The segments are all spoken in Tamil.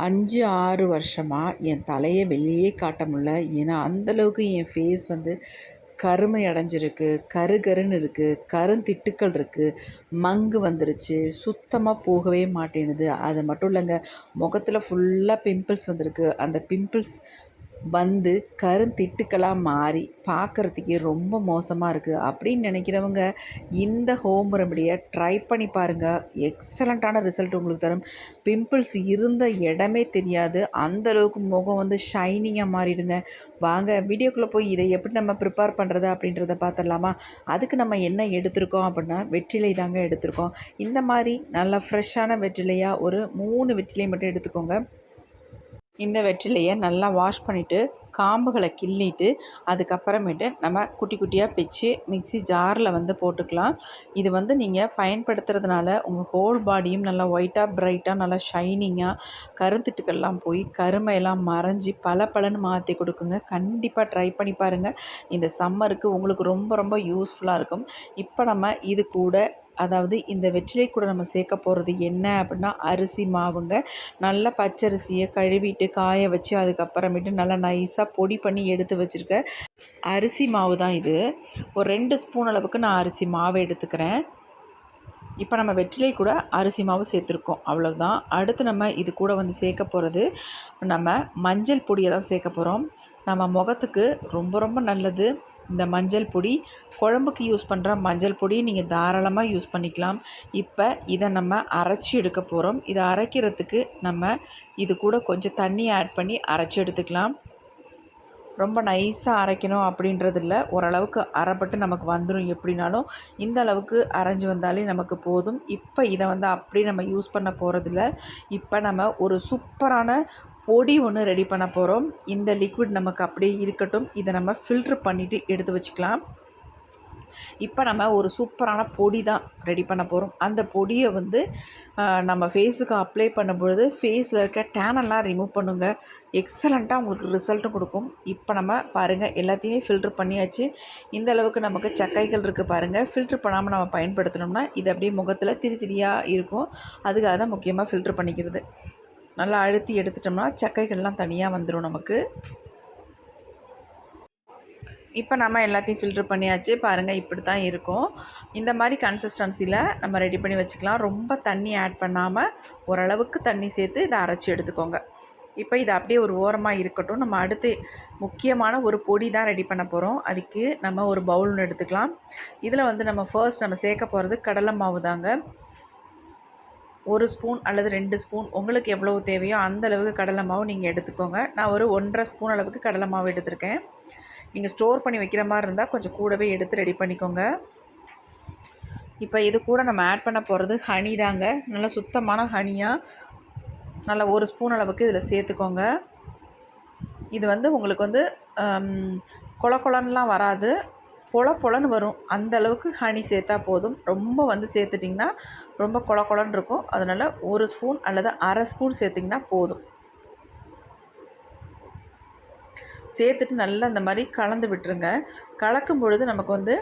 5, 6 வருஷமா என் தலைய வெளியே காட்ட முடில. ஏன்னா, அந்தளவுக்கு என் ஃபேஸ் வந்து கருமை அடைஞ்சிருக்கு. கருன்னு இருக்குது. கருந்திட்டுக்கள் இருக்குது. மங்கு வந்துருச்சு. சுத்தமா போகவே மாட்டேன்னுது. அது மட்டும் இல்லைங்க, முகத்துல ஃபுல்லா பிம்பிள்ஸ் வந்திருக்கு. அந்த பிம்பிள்ஸ் வந்து கருந்திட்டுக்களா மாறி பார்க்குறதுக்கே ரொம்ப மோசமாக இருக்குது. அப்படின்னு நினைக்கிறவங்க இந்த ஹோம் ரெமடியை ட்ரை பண்ணி பாருங்கள். எக்ஸலண்ட்டான ரிசல்ட் உங்களுக்கு தரும். பிம்பிள்ஸ் இருந்த இடமே தெரியாது. அந்தளவுக்கு முகம் வந்து ஷைனிங்காக மாறிடுங்க. வாங்க வீடியோக்குள்ளே போய் இதை எப்படி நம்ம ப்ரிப்பேர் பண்ணுறது அப்படின்றத பார்த்துடலாமா? அதுக்கு நம்ம என்ன எடுத்திருக்கோம் அப்படின்னா, வெற்றிலை தாங்க எடுத்திருக்கோம். இந்த மாதிரி நல்லா ஃப்ரெஷ்ஷான வெற்றிலையாக ஒரு 3 வெற்றிலை மட்டும் எடுத்துக்கோங்க. இந்த வெற்றிலையை நல்லா வாஷ் பண்ணிவிட்டு காம்புகளை கிள்ளிட்டு அதுக்கப்புறமேட்டு நம்ம குட்டி குட்டியாக பிச்சு மிக்ஸி ஜாரில் வந்து போட்டுக்கலாம். இது வந்து நீங்கள் பயன்படுத்துறதுனால உங்கள் ஹோல் பாடியும் நல்லா ஒயிட்டாக பிரைட்டாக நல்லா ஷைனிங்காக கருந்திட்டுக்கள்லாம் போய் கருமையெல்லாம் மறைஞ்சி பளபளன்னு மாற்றி கொடுக்குங்க. கண்டிப்பாக ட்ரை பண்ணி பாருங்கள். இந்த சம்மருக்கு உங்களுக்கு ரொம்ப ரொம்ப யூஸ்ஃபுல்லாக இருக்கும். இப்போ நம்ம இது கூட, அதாவது இந்த வெற்றிலை கூட நம்ம சேர்க்க போகிறது என்ன அப்படின்னா, அரிசி மாவுங்க. நல்லா பச்சரிசியை கழுவிட்டு காய வச்சு அதுக்கப்புறமேட்டு நல்லா நைஸாக பொடி பண்ணி எடுத்து வச்சுருக்க அரிசி மாவு தான் இது. ஒரு 2 ஸ்பூன் அளவுக்கு நான் அரிசி மாவு எடுத்துக்கிறேன். இப்போ நம்ம வெற்றிலை கூட அரிசி மாவு சேர்த்துருக்கோம், அவ்வளோதான். அடுத்து நம்ம இது கூட வந்து சேர்க்க போகிறது நம்ம மஞ்சள் பொடியை தான் சேர்க்க போகிறோம். நம்ம முகத்துக்கு ரொம்ப ரொம்ப நல்லது இந்த மஞ்சள் பொடி. குழம்புக்கு யூஸ் பண்ணுற மஞ்சள் பொடி நீங்கள் தாராளமாக யூஸ் பண்ணிக்கலாம். இப்போ இதை நம்ம அரைச்சி எடுக்க போகிறோம். இதை அரைக்கிறதுக்கு நம்ம இது கூட கொஞ்சம் தண்ணி ஆட் பண்ணி அரைச்சி எடுத்துக்கலாம். ரொம்ப நைஸாக அரைக்கணும் அப்படின்றது இல்லை, ஓரளவுக்கு அரைப்பட்டு நமக்கு வந்துடும். எப்படினாலும் இந்த அளவுக்கு அரைஞ்சி வந்தாலே நமக்கு போதும். இப்போ இதை வந்து அப்படி நம்ம யூஸ் பண்ண போகிறதில்ல. இப்போ நம்ம ஒரு சூப்பரான பொடி ஒன்று ரெடி பண்ண போகிறோம். இந்த லிக்விட் நமக்கு அப்படியே இருக்கட்டும். இதை நம்ம ஃபில்ட்ரு பண்ணிவிட்டு எடுத்து வச்சுக்கலாம். இப்போ நம்ம ஒரு சூப்பரான பொடி தான் ரெடி பண்ண போகிறோம். அந்த பொடியை வந்து நம்ம ஃபேஸுக்கு அப்ளை பண்ணும்பொழுது ஃபேஸில் இருக்க டேனெல்லாம் ரிமூவ் பண்ணுங்க. எக்ஸலண்ட்டாக உங்களுக்கு ரிசல்ட்டும் கொடுக்கும். இப்போ நம்ம பாருங்கள், எல்லாத்தையுமே ஃபில்ட்ரு பண்ணியாச்சு. இந்த அளவுக்கு நமக்கு சக்கைகள் இருக்குது பாருங்கள். ஃபில்ட்ரு பண்ணாமல் நம்ம பயன்படுத்தினோம்னா இது அப்படியே முகத்தில் திரியாக இருக்கும். அதுக்காக தான் முக்கியமாக ஃபில்ட்ரு பண்ணிக்கிறது. நல்லா அழுத்தி எடுத்துட்டோம்னா சக்கைகள்லாம் தனியாக வந்துடும் நமக்கு. இப்போ நம்ம எல்லாத்தையும் ஃபில்ட்ரு பண்ணியாச்சு. பாருங்கள், இப்படி தான் இருக்கும். இந்த மாதிரி கன்சிஸ்டன்சியில் நம்ம ரெடி பண்ணி வச்சுக்கலாம். ரொம்ப தண்ணி ஆட் பண்ணாமல் ஓரளவுக்கு தண்ணி சேர்த்து இதை அரைச்சி எடுத்துக்கோங்க. இப்போ இது அப்படியே ஒரு ஓரமாக இருக்கட்டும். நம்ம அடுத்து முக்கியமான ஒரு பொடி தான் ரெடி பண்ண போகிறோம். அதுக்கு நம்ம ஒரு பவுல் ஒன்று எடுத்துக்கலாம். இதில் வந்து நம்ம ஃபர்ஸ்ட் நம்ம சேர்க்க போகிறது கடலை மாவு தாங்க. 1 ஸ்பூன் அல்லது 2 ஸ்பூன் உங்களுக்கு எவ்வளவு தேவையோ அந்த அளவுக்கு கடலை மாவு நீங்கள் எடுத்துக்கோங்க. நான் ஒரு 1.5 ஸ்பூன் அளவுக்கு கடலை மாவு எடுத்திருக்கேன். நீங்கள் ஸ்டோர் பண்ணி வைக்கிற மாதிரி இருந்தால் கொஞ்சம் கூடவே எடுத்து ரெடி பண்ணிக்கோங்க. இப்போ இது கூட நம்ம ஆட் பண்ண போகிறது ஹனி தாங்க. நல்லா சுத்தமான ஹனியாக நல்லா 1 ஸ்பூன் அளவுக்கு இதில் சேர்த்துக்கோங்க. இது வந்து உங்களுக்கு வந்து கொல கொலன்னுலாம் வராது, பொலன்னு வரும். அந்த அளவுக்கு ஹனி சேர்த்தா போதும். ரொம்ப வந்து சேர்த்துட்டிங்கன்னா ரொம்ப கொலன்னு இருக்கும். அதனால் 1 ஸ்பூன் அல்லது அரை ஸ்பூன் சேர்த்திங்கன்னா போதும். சேர்த்துட்டு நல்லா இந்த மாதிரி கலந்து விட்டுருங்க. கலக்கும் பொழுது நமக்கு வந்து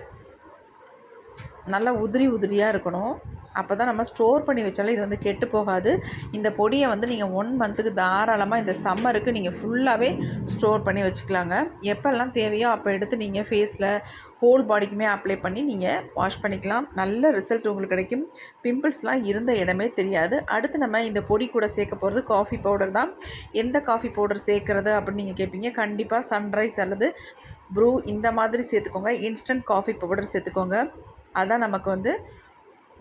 நல்லா உதிரியாக இருக்கணும். அப்போ தான் நம்ம ஸ்டோர் பண்ணி வச்சாலும் இது வந்து கெட்டு போகாது. இந்த பொடியை வந்து நீங்கள் 1 மந்த்துக்கு தாராளமாக இந்த சம்மருக்கு நீங்கள் ஃபுல்லாகவே ஸ்டோர் பண்ணி வச்சுக்கலாங்க. எப்போல்லாம் தேவையோ அப்போ எடுத்து நீங்கள் ஃபேஸில் ஹோல் பாடிக்குமே அப்ளை பண்ணி நீங்கள் வாஷ் பண்ணிக்கலாம். நல்ல ரிசல்ட் உங்களுக்கு கிடைக்கும். பிம்பிள்ஸ்லாம் இருந்த இடமே தெரியாது. அடுத்து நம்ம இந்த பொடி கூட சேர்க்க போகிறது காஃபி பவுடர் தான். எந்த காஃபி பவுடர் சேர்க்குறது அப்படின்னு நீங்கள் கேட்பீங்க. கண்டிப்பாக சன்ரைஸ் அல்லது ப்ரூ இந்த மாதிரி சேர்த்துக்கோங்க. இன்ஸ்டன்ட் காஃபி பவுடர் சேர்த்துக்கோங்க. அதான் நமக்கு வந்து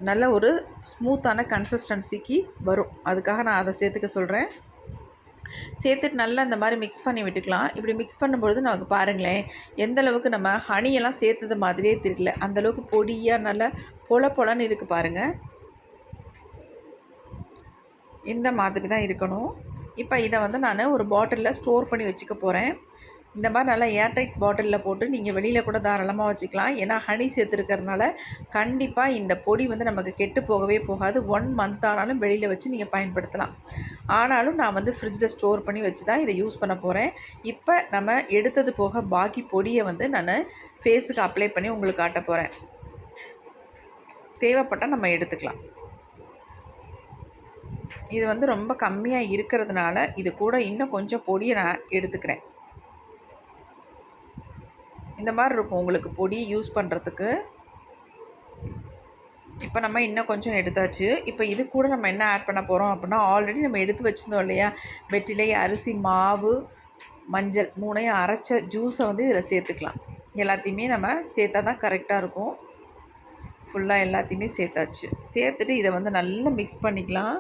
நல்ல ஒரு ஸ்மூத்தான கன்சிஸ்டன்சிக்கு வரும். அதுக்காக நான் அதை சேர்த்துக்க சொல்கிறேன். சேர்த்துட்டு நல்லா இந்த மாதிரி மிக்ஸ் பண்ணி விட்டுக்கலாம். இப்படி மிக்ஸ் பண்ணும்பொழுது நமக்கு பாருங்களேன், எந்தளவுக்கு நம்ம ஹனியெல்லாம் சேர்த்தது மாதிரியே தெரியல. அந்தளவுக்கு பொடியாக நல்லா பொலன்னு இருக்குது பாருங்கள். இந்த மாதிரி தான் இருக்கணும். இப்போ இதை வந்து நான் ஒரு பாட்டிலில் ஸ்டோர் பண்ணி வச்சுக்க போகிறேன். இந்த மாதிரி நல்லா ஏர்டைட் பாட்டிலில் போட்டு நீங்கள் வெளியில் கூட தாராளமாக வச்சுக்கலாம். ஏன்னா ஹனி சேர்த்துருக்கறனால கண்டிப்பாக இந்த பொடி வந்து நமக்கு கெட்டு போகவே போகாது. 1 மந்த் ஆனாலும் வெளியில் வச்சு நீங்கள் பயன்படுத்தலாம். ஆனாலும் நான் வந்து ஃப்ரிட்ஜில் ஸ்டோர் பண்ணி வச்சு தான் இதை யூஸ் பண்ண போகிறேன். இப்போ நம்ம எடுத்தது போக பாக்கி பொடியை வந்து நான் ஃபேஸுக்கு அப்ளை பண்ணி உங்களுக்கு காட்ட போகிறேன். தேவைப்பட்டால் நம்ம எடுத்துக்கலாம். இது வந்து ரொம்ப கம்மியாக இருக்கிறதுனால இது கூட இன்னும் கொஞ்சம் பொடியை நான் எடுத்துக்கிறேன். இந்த மாதிரி இருக்கும் உங்களுக்கு பொடி யூஸ் பண்ணுறதுக்கு. இப்போ நம்ம இன்னும் கொஞ்சம் எடுத்தாச்சு. இப்போ இது கூட நம்ம என்ன ஆட் பண்ண போகிறோம் அப்படின்னா, ஆல்ரெடி நம்ம எடுத்து வச்சுருந்தோம் இல்லையா, வெற்றிலை, அரிசி மாவு, மஞ்சள் 3ஐயும் அரைச்ச ஜூஸை வந்து இதில் சேர்த்துக்கலாம். எல்லாத்தையுமே நம்ம சேர்த்தா தான் கரெக்டாக இருக்கும். ஃபுல்லாக எல்லாத்தையுமே சேர்த்தாச்சு. சேர்த்துட்டு இதை வந்து நல்லா மிக்ஸ் பண்ணிக்கலாம்.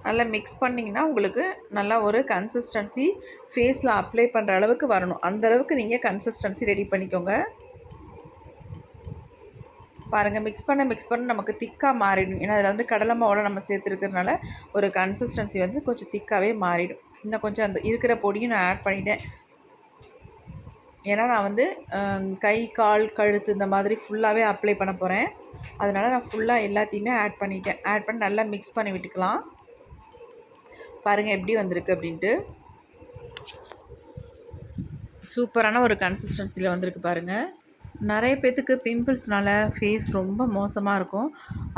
நல்லா மிக்ஸ் பண்ணிங்கன்னா உங்களுக்கு நல்லா ஒரு கன்சிஸ்டன்சி ஃபேஸில் அப்ளை பண்ணுற அளவுக்கு வரணும். அந்தளவுக்கு நீங்கள் கன்சிஸ்டன்சி ரெடி பண்ணிக்கோங்க. பாருங்கள், மிக்ஸ் பண்ண நமக்கு திக்காக மாறிடும். ஏன்னா அதில் வந்து கடலை மாவோட நம்ம சேர்த்துருக்கிறதுனால ஒரு கன்சிஸ்டன்சி வந்து கொஞ்சம் திக்காகவே மாறிடும். இன்னும் கொஞ்சம் அந்த இருக்கிற பொடியும் நான் ஆட் பண்ணிட்டேன். ஏன்னா நான் வந்து கை, கால், கழுத்து இந்த மாதிரி ஃபுல்லாகவே அப்ளை பண்ண போகிறேன். அதனால் நான் ஃபுல்லாக எல்லாத்தையுமே ஆட் பண்ணிட்டேன். ஆட் பண்ணி நல்லா மிக்ஸ் பண்ணி விட்டுக்கலாம். பாருங்கள் எப்படி வந்திருக்கு அப்படின்ட்டு. சூப்பரான ஒரு கன்சிஸ்டன்சியில் வந்திருக்கு பாருங்கள். நிறைய பேர்த்துக்கு பிம்பிள்ஸ்னால ஃபேஸ் ரொம்ப மோசமாக இருக்கும்.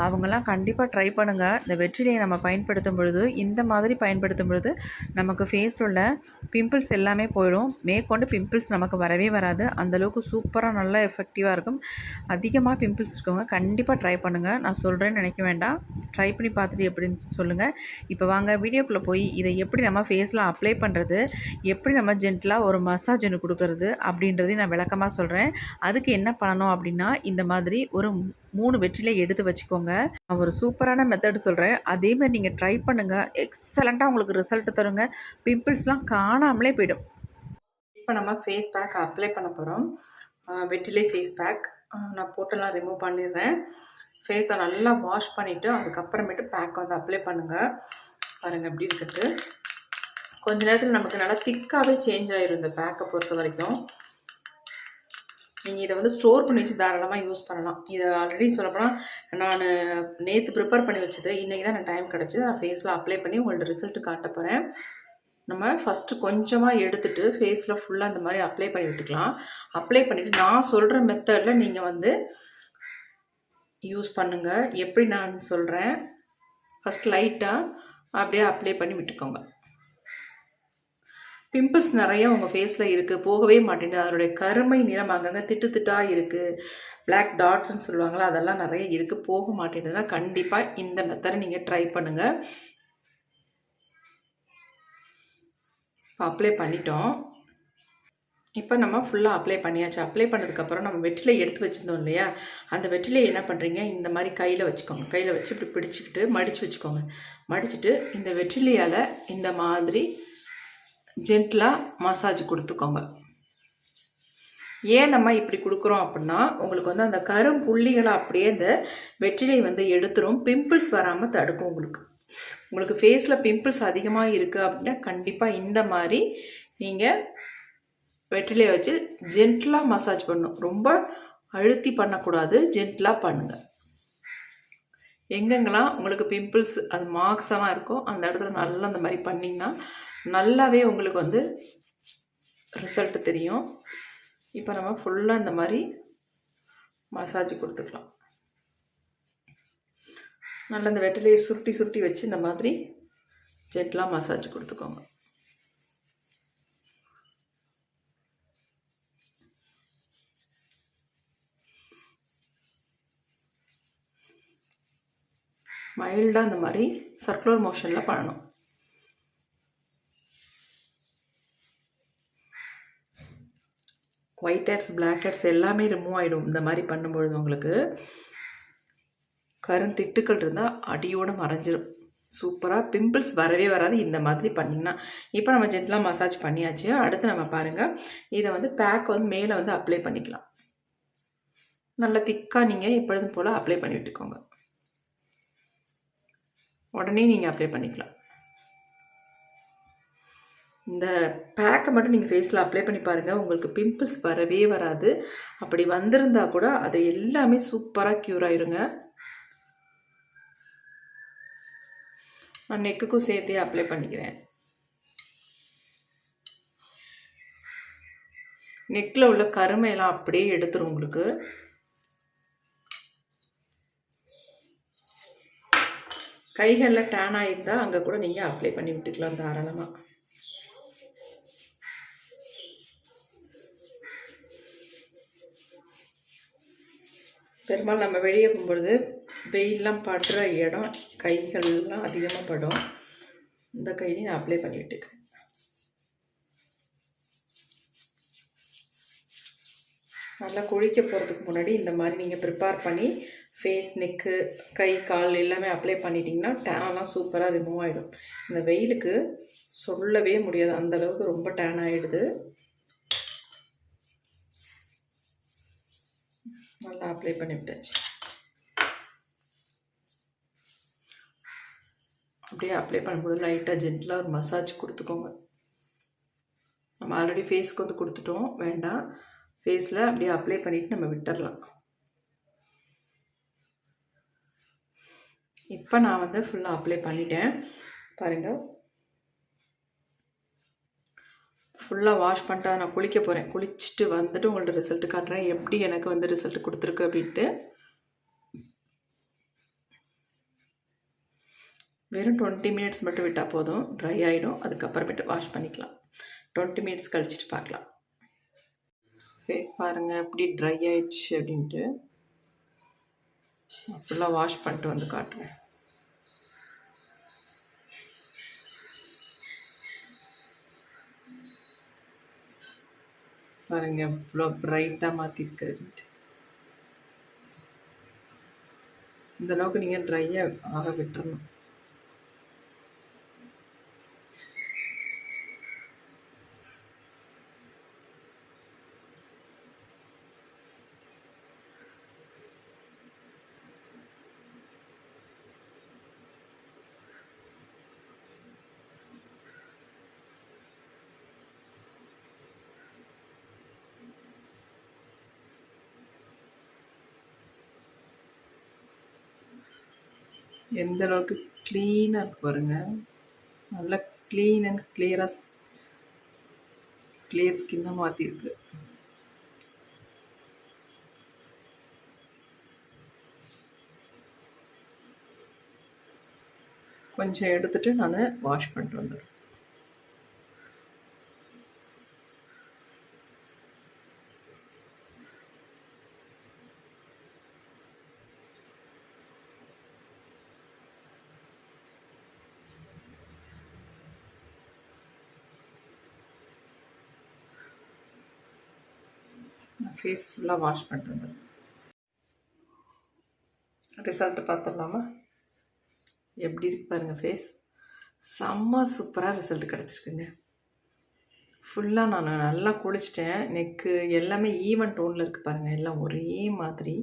அவங்கெல்லாம் கண்டிப்பாக ட்ரை பண்ணுங்கள். இந்த வெற்றிலையை நம்ம பயன்படுத்தும் பொழுது, இந்த மாதிரி பயன்படுத்தும் பொழுது நமக்கு ஃபேஸில் உள்ள பிம்பிள்ஸ் எல்லாமே போயிடும். மேற்கொண்டு பிம்பிள்ஸ் நமக்கு வரவே வராது. அந்தளவுக்கு சூப்பராக நல்லா எஃபெக்டிவாக இருக்கும். அதிகமாக பிம்பிள்ஸ் இருக்கவங்க கண்டிப்பாக ட்ரை பண்ணுங்கள். நான் சொல்கிறேன்னு நினைக்க வேண்டாம். ட்ரை பண்ணி பார்த்துட்டு எப்படின்னு சொல்லுங்கள். இப்போ வாங்க வீடியோக்குள்ளே போய் இதை எப்படி நம்ம ஃபேஸில் அப்ளை பண்ணுறது, எப்படி நம்ம ஜென்டலாக ஒரு மசாஜ் ஒன்று கொடுக்கறது அப்படின்றதையும் நான் விளக்கமாக சொல்கிறேன். அதுக்கு என்ன பண்ணணும் அப்படின்னா, இந்த மாதிரி ஒரு 3 வெற்றிலை எடுத்து வச்சுக்கோங்க. நான் ஒரு சூப்பரான மெத்தட் சொல்கிறேன். அதேமாதிரி நீங்கள் ட்ரை பண்ணுங்கள். எக்ஸலண்ட்டாக உங்களுக்கு ரிசல்ட் தருங்க. பிம்பிள்ஸ்லாம் காணாமலே போயிடும். இப்போ நம்ம ஃபேஸ் பேக் அப்ளை பண்ண போகிறோம். வெற்றிலை ஃபேஸ் பேக் நான் போட்டெல்லாம் ரிமூவ் பண்ணிடுறேன். ஃபேஸை நல்லா வாஷ் பண்ணிவிட்டு அதுக்கப்புறமேட்டு பேக் வந்து அப்ளை பண்ணுங்கள். பாருங்கள் எப்படி இருக்குது. கொஞ்ச நேரத்தில் நமக்கு நல்லா திக்காகவே சேஞ்ச் ஆகிடும் இந்த பேக்கை பொறுத்த வரைக்கும். நீங்கள் இதை வந்து ஸ்டோர் பண்ணி வச்சு தாராளமாக யூஸ் பண்ணலாம். இதை ஆல்ரெடி சொல்லப்போனால் நான் நேற்று ப்ரிப்பேர் பண்ணி வச்சது, இன்றைக்கி தான் எனக்கு டைம் கிடச்சி நான் ஃபேஸில் அப்ளை பண்ணி உங்கள்ட்ட ரிசல்ட் காட்ட போகிறேன். நம்ம ஃபஸ்ட்டு கொஞ்சமாக எடுத்துகிட்டு ஃபேஸில் ஃபுல்லாக இந்த மாதிரி அப்ளை பண்ணி விட்டுக்கலாம். அப்ளை பண்ணிவிட்டு நான் சொல்கிற மெத்தடில் நீங்கள் வந்து யூஸ் பண்ணுங்கள். எப்படி நான் சொல்கிறேன், ஃபஸ்ட் லைட்டாக அப்படியே அப்ளை பண்ணி விட்டுக்கோங்க. பிம்பிள்ஸ் நிறைய உங்கள் ஃபேஸில் இருக்குது, போகவே மாட்டேங்குது. அதனுடைய கருமை நிறம் அங்கங்கே திட்டு திட்டாக இருக்குது, பிளாக் டாட்ஸ்ன்னு சொல்லுவாங்களா, அதெல்லாம் நிறைய இருக்குது, போக மாட்டேங்குதுன்னா கண்டிப்பாக இந்த மெத்தடை நீங்கள் ட்ரை பண்ணுங்கள். அப்ளை பண்ணிட்டோம். இப்போ நம்ம ஃபுல்லாக அப்ளை பண்ணியாச்சு. அப்ளை பண்ணதுக்கப்புறம் நம்ம வெற்றிலை எடுத்து வச்சுருந்தோம் இல்லையா, அந்த வெற்றிலை என்ன பண்ணுறீங்க, இந்த மாதிரி கையில் வச்சுக்கோங்க. கையில் வச்சு இப்படி பிடிச்சிக்கிட்டு மடித்து வச்சுக்கோங்க. மடிச்சுட்டு இந்த வெற்றிலையால் இந்த மாதிரி ஜென்டலாக மசாஜ் கொடுத்துக்கோங்க. ஏன் நம்ம இப்படி கொடுக்குறோம் அப்படின்னா, உங்களுக்கு வந்து அந்த கரும்புள்ளிகளை அப்படியே இந்த வெற்றிலை வந்து எடுத்துரும், பிம்பிள்ஸ் வராமல் தடுக்கும். உங்களுக்கு ஃபேஸில் பிம்பிள்ஸ் அதிகமாக இருக்குது அப்படின்னா கண்டிப்பாக இந்த மாதிரி நீங்கள் வெற்றிலையை வச்சு ஜென்டலாக மசாஜ் பண்ணணும். ரொம்ப அழுத்தி பண்ணக்கூடாது, ஜென்டலாக பண்ணுங்கள். எங்கெங்கெல்லாம் உங்களுக்கு பிம்பிள்ஸ் அது மார்க்ஸ் எல்லாம் இருக்கோ அந்த இடத்துல நல்லா அந்த மாதிரி பண்ணிங்கன்னா நல்லாவே உங்களுக்கு வந்து ரிசல்ட் தெரியும். இப்போ நம்ம ஃபுல்லாக இந்த மாதிரி மசாஜ் கொடுத்துக்கலாம். நல்லா இந்த வெற்றிலையை சுருட்டி சுருட்டி வச்சு இந்த மாதிரி ஜென்டலாக மசாஜ் கொடுத்துக்கோங்க. மைல்டாக இந்த மாதிரி சர்க்குலர் மோஷனில் பண்ணணும். ஒயிட் ஹெட்ஸ், பிளாக் ஹெட்ஸ் எல்லாமே ரிமூவ் ஆகிடும் இந்த மாதிரி பண்ணும்பொழுது. உங்களுக்கு கருந்திட்டுக்கள் இருந்தால் அடியோடு மறைஞ்சிடும். சூப்பராக பிம்பிள்ஸ் வரவே வராது இந்த மாதிரி பண்ணிங்கன்னா. இப்போ நம்ம ஜென்டலாக மசாஜ் பண்ணியாச்சு. அடுத்து நம்ம பாருங்கள், இதை வந்து பேக் வந்து மேலே வந்து அப்ளை பண்ணிக்கலாம். நல்லா திக்காக நீங்கள் எப்பொழுதும் போல் அப்ளை பண்ணி விட்டுக்கோங்க. உடனே நீங்கள் அப்ளை பண்ணிக்கலாம். இந்த பேக்கை மட்டும் நீங்கள் ஃபேஸில் அப்ளை பண்ணி பாருங்கள், உங்களுக்கு பிம்பிள்ஸ் வரவே வராது. அப்படி வந்திருந்தால் கூட அதை எல்லாமே சூப்பராக க்யூர் ஆயிருங்க. நான் நெக்குக்கும் சேர்த்தே அப்ளை பண்ணிக்கிறேன். நெக்கில் உள்ள கருமையெல்லாம் அப்படியே எடுத்துரும் உங்களுக்கு. கைகளில் டேன் ஆகிருந்தால் அங்கே கூட நீங்கள் அப்ளை பண்ணி விட்டுக்கலாம் தாராளமாக. பெரும்பாலும் நம்ம வெளியே போகும்பொழுது வெயிலெலாம் படுற இடம் கைகள்லாம் அதிகமாக படும். இந்த கையிலையும் நான் அப்ளை பண்ணி விட்டுக்கிறேன். நல்லா குளிக்க போகிறதுக்கு முன்னாடி இந்த மாதிரி நீங்கள் ப்ரிப்பேர் பண்ணி ஃபேஸ், நெக்கு, கை, கால் எல்லாமே அப்ளை பண்ணிட்டீங்கன்னா டேன்லாம் சூப்பராக ரிமூவ் ஆகிடும். இந்த வெயிலுக்கு சொல்லவே முடியாது, அந்தளவுக்கு ரொம்ப டேன் ஆகிடுது. நல்லா அப்ளை பண்ணி விட்டாச்சு. அப்படியே அப்ளை பண்ணும்போது லைட்டாக ஜென்டலாக ஒரு மசாஜ் கொடுத்துக்கோங்க. நம்ம ஆல்ரெடி ஃபேஸ்க்கு வந்து கொடுத்துட்டோம், வேண்டாம். ஃபேஸில் அப்படியே அப்ளை பண்ணிவிட்டு நம்ம விட்டுடலாம். இப்போ நான் வந்து ஃபுல்லாக அப்ளை பண்ணிட்டேன் பாருங்கள். ஃபுல்லாக வாஷ் பண்ணிட்டு நான் குளிக்க போகிறேன். குளிச்சுட்டு வந்துட்டு உங்கள்ட்ட ரிசல்ட்டு காட்டுறேன், எப்படி எனக்கு வந்து ரிசல்ட் கொடுத்துருக்கு அப்படின்ட்டு. வெறும் 20 மினிட்ஸ் மட்டும் விட்டால் போதும், ட்ரை ஆகிடும். அதுக்கப்புறமேட்டு வாஷ் பண்ணிக்கலாம். 20 மினிட்ஸ் கழிச்சிட்டு பார்க்கலாம். ஃபேஸ் பாருங்கள் எப்படி ட்ரை ஆயிடுச்சு அப்படின்ட்டு. ஃபுல்லாக வாஷ் பண்ணிட்டு வந்து காட்டுறேன். பாருங்க இவ்வளோ ப்ரைட்டாக மாற்றிருக்கு. இந்த அளவுக்கு நீங்கள் ட்ரையாக ஆக விட்டுறணும். எந்த அளவுக்கு க்ளீனாக இருக்கு பாருங்கள். நல்லா க்ளீன் அண்ட் கிளியர் ஸ்கின்னாக மாற்றிருக்கு. கொஞ்சம் எடுத்துகிட்டு நான் வாஷ் பண்ணிட்டு வந்துடுறேன். ஃபேஸ் ஃபுல்லாக வாஷ் பண்ணிட்டு வந்துடுறேன். ரிசல்ட்டு பார்த்துடலாமா? எப்படி இருக்கு பாருங்கள் ஃபேஸ். செம்ம சூப்பராக ரிசல்ட் கிடச்சிருக்குங்க. ஃபுல்லாக நான் நல்லா குளிச்சிட்டேன். நெக்கு எல்லாமே ஈவன் டோனில் இருக்குது பாருங்கள், எல்லாம் ஒரே மாதிரி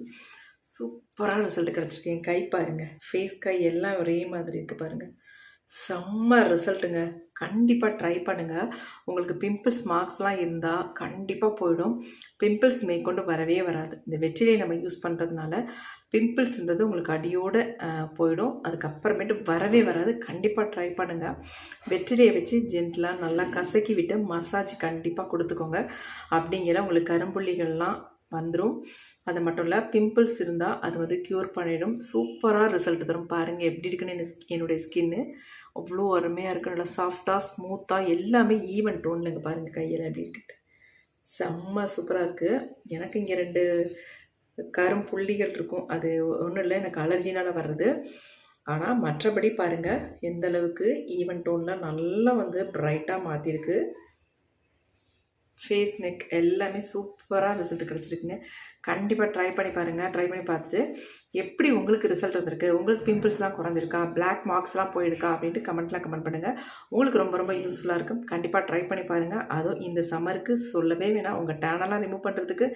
சூப்பராக ரிசல்ட் கிடச்சிருக்கு. என் கை பாருங்கள், ஃபேஸ், கை எல்லாம் ஒரே மாதிரி இருக்குது பாருங்கள். செம்ம ரிசல்ட்டுங்க. கண்டிப்பாக ட்ரை பண்ணுங்கள். உங்களுக்கு பிம்பிள்ஸ் மார்க்ஸ்லாம் இருந்தால் கண்டிப்பாக போயிடும். பிம்பிள்ஸ் மேற்கொண்டு வரவே வராது. இந்த வெற்றிலையை நம்ம யூஸ் பண்ணுறதுனால பிம்பிள்ஸ்ன்றது உங்களுக்கு அடியோடு போயிடும். அதுக்கப்புறமேட்டு வரவே வராது. கண்டிப்பாக ட்ரை பண்ணுங்கள். வெற்றிலையை வச்சு ஜென்டலாக நல்லா கசக்கி விட்டு மசாஜ் கண்டிப்பாக கொடுத்துக்கோங்க. அப்படிங்கிற உங்களுக்கு கரும்புள்ளிகள்லாம் வந்துடும். அது மட்டும் இல்லை, பிம்பிள்ஸ் இருந்தால் அது வந்து க்யூர் பண்ணிடும். சூப்பராக ரிசல்ட் தரும். பாருங்கள் எப்படி இருக்குன்னு என்னுடைய ஸ்கின்னு அவ்வளோ அருமையாக இருக்குது. நல்லா சாஃப்டாக ஸ்மூத்தாக எல்லாமே ஈவன் டோனில் இங்கே பாருங்கள் கையில் எப்படி இருக்குட்டு. செம்ம சூப்பராக இருக்குது. எனக்கு இங்கே 2 கரும்புள்ளிகள் இருக்கும். அது ஒன்றும் இல்லை, எனக்கு அலர்ஜினால் வர்றது. ஆனால் மற்றபடி பாருங்கள் எந்த அளவுக்கு ஈவன் டோனில் நல்லா வந்து ப்ரைட்டாக மாற்றிருக்கு. ஃபேஸ், நெக் எல்லாமே சூப்பராக ரிசல்ட் கிடச்சிருக்குங்க. கண்டிப்பாக ட்ரை பண்ணி பாருங்கள். ட்ரை பண்ணி பார்த்துட்டு எப்படி உங்களுக்கு ரிசல்ட் வந்திருக்கு, உங்களுக்கு பிம்பிள்ஸ்லாம் குறைஞ்சிருக்கா, பிளாக் மார்க்ஸ்லாம் போயிருக்கா அப்படின்ட்டு கமெண்ட் பண்ணுங்கள். உங்களுக்கு ரொம்ப ரொம்ப யூஸ்ஃபுல்லாக இருக்கும். கண்டிப்பாக ட்ரை பண்ணி பாருங்கள். அதுவும் இந்த சம்மருக்கு சொல்லவே வேணாம். உங்கள் டேனெல்லாம் ரிமூவ் பண்ணுறதுக்கு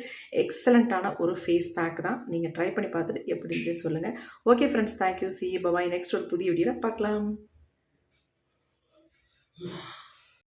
எக்ஸலண்ட்டான ஒரு ஃபேஸ் பேக் தான். நீங்கள் ட்ரை பண்ணி பார்த்துட்டு எப்படின்னு சொல்லுங்கள். Okay friends, thank you. See you. Bye. Next ஒரு புதிய வீடியோவில் பார்க்கலாம்.